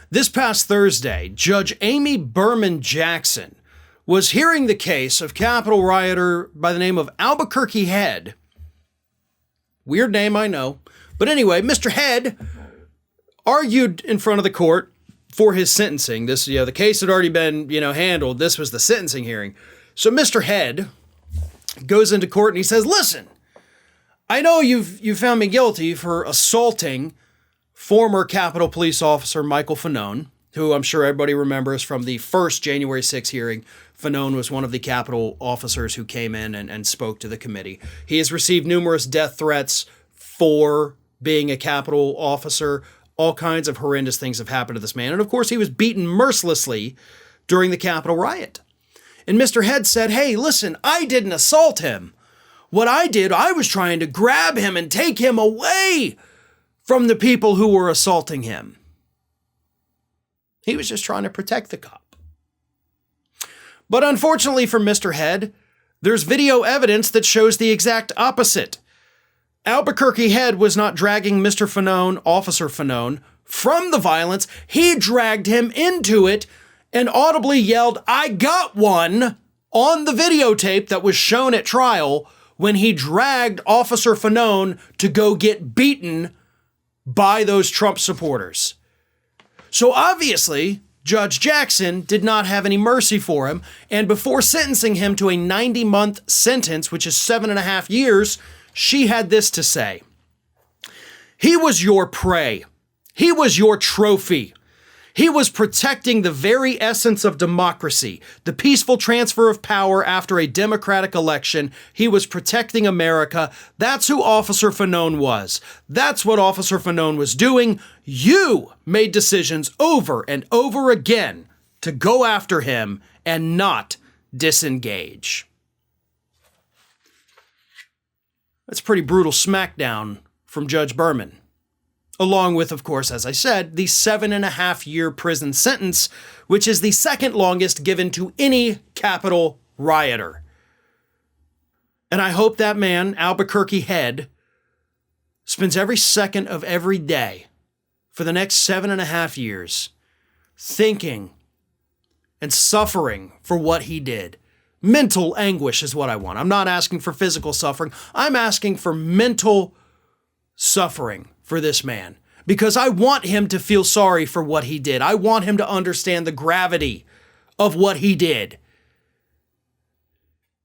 This past Thursday, Judge Amy Berman Jackson was hearing the case of Capital Rioter by the name of Albuquerque Head. Weird name, I know. But anyway, Mr. Head argued in front of the court for his sentencing. This, the case had already been, handled. This was the sentencing hearing. So Mr. Head goes into court and he says, listen, I know you found me guilty for assaulting former Capitol Police Officer Michael Fanon, who I'm sure everybody remembers from the first January 6th hearing. Fanon was one of the Capitol officers who came in and spoke to the committee. He has received numerous death threats for being a Capitol officer. All kinds of horrendous things have happened to this man. And of course, he was beaten mercilessly during the Capitol riot. And Mr. Head said, hey, listen, I didn't assault him. What I did, I was trying to grab him and take him away from the people who were assaulting him. He was just trying to protect the cop. But unfortunately for Mr. Head, there's video evidence that shows the exact opposite. Albuquerque Head was not dragging Mr. Fanon, Officer Fanon, from the violence. He dragged him into it and audibly yelled, I got one, on the videotape that was shown at trial when he dragged Officer Fanon to go get beaten by those Trump supporters. So obviously, Judge Jackson did not have any mercy for him, and before sentencing him to a 90-month sentence, which is 7.5 years, she had this to say. He was your prey. He was your trophy. He was protecting the very essence of democracy, the peaceful transfer of power after a democratic election. He was protecting America. That's who Officer Fanon was. That's what Officer Fanon was doing. You made decisions over and over again to go after him and not disengage. That's a pretty brutal smackdown from Judge Berman. Along with, of course, as I said, the 7.5-year prison sentence, which is the second longest given to any Capitol rioter. And I hope that man, Albuquerque Head, spends every second of every day for the next 7.5 years thinking and suffering for what he did. Mental anguish is what I want. I'm not asking for physical suffering. I'm asking for mental suffering for this man, because I want him to feel sorry for what he did. I want him to understand the gravity of what he did.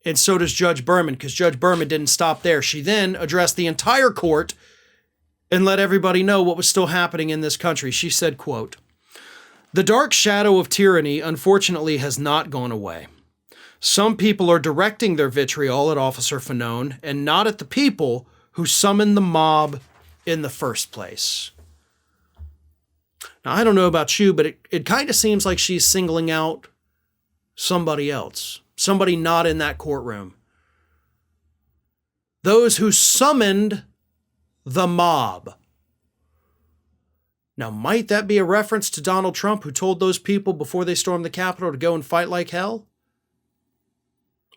And so does Judge Berman, because Judge Berman didn't stop there. She then addressed the entire court and let everybody know what was still happening in this country. She said, quote, "The dark shadow of tyranny, unfortunately, has not gone away. Some people are directing their vitriol at Officer Fanon and not at the people who summoned the mob in the first place." Now, I don't know about you, but it kind of seems like she's singling out somebody else, somebody not in that courtroom. Those who summoned the mob. Now, might that be a reference to Donald Trump, who told those people before they stormed the Capitol to go and fight like hell?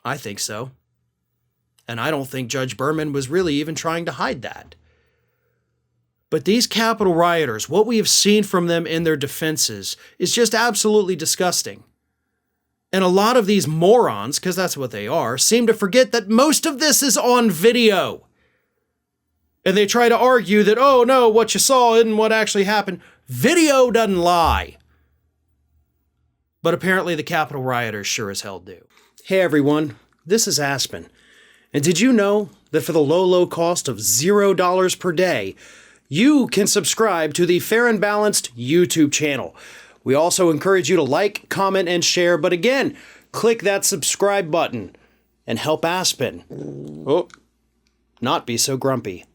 I think so. And I don't think Judge Berman was really even trying to hide that. But these Capitol rioters, what we have seen from them in their defenses is just absolutely disgusting. And a lot of these morons, because that's what they are, seem to forget that most of this is on video. And they try to argue that, oh no, what you saw isn't what actually happened. Video doesn't lie. But apparently the Capitol rioters sure as hell do. Hey everyone, this is Aspen. And did you know that for the low cost of $0 per day, you can subscribe to the Fair and Balanced YouTube channel. We also encourage you to like, comment, and share. But again, click that subscribe button and help Aspen not be so grumpy.